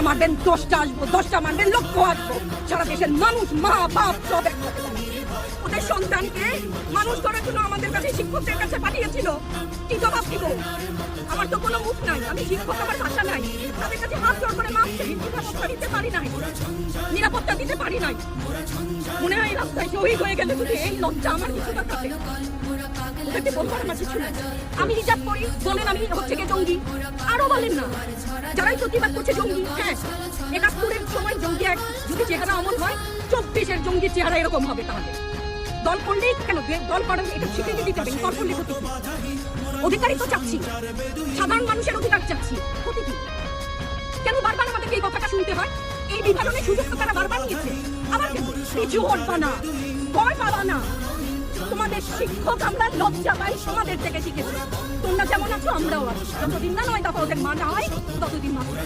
একটা মারবেন 10টা আসবো, 10টা মারবেন লক্ষ আসবো। সারা দেশের মানুষ, মা বাপ সব একসাথে ওদের সন্তানকে মানুষ করার জন্য আমাদের কাছে শিক্ষকদের কাছে পাঠিয়েছিল। কি জবাব দিব? আমার তো কোনো মুখ নাই, আমি শিক্ষক, আমার ভাষা নাই। তাদের কাছে হাত জোড় করে মাপ চাই, নিরাপত্তা দিতে পারি নাই, নিরাপত্তা দিতে পারি নাই। মনে হয় রাস্তায় শহীদ হয়ে গেলে যদি এই লজ্জা আমার কিছুটা থাকে। ওদেরকে বলবার আমার কিছু নাই। আমি হিজাব করি বলেন আমি হচ্ছে গিয়ে জঙ্গি, আরো বলেন না যারাই প্রতিবাদ করছে জঙ্গি। হ্যাঁ, 71-এর সময় জঙ্গি এক যদি চেহারা অমন হয়, 24-এর জঙ্গির চেহারা এরকম হবে। তাহলে দল করলেই কেন, দল করেন এটা স্বীকৃতি দিতে হবে। দল করলে ক্ষতি, অধিকারই তো চাচ্ছি, সাধারণ মানুষের অধিকার চাচ্ছি। ক্ষতি কি? কেন বারবার আমাদেরকে এই কথাটা শুনতে হয়? এই বিভাজনের সুযোগ তো তারা বারবার নিয়েছে। আবার কেন পিছু হটবা না, ভয় পাবা না। তোমাদের শিক্ষক আমরা লজ্জা পাই, তোমাদের থেকে শিখেছি। তোমরা যেমন আছো আমরাও আছি। যতদিন না নয় দফা ওদের মানা হয় ততদিন মানুষ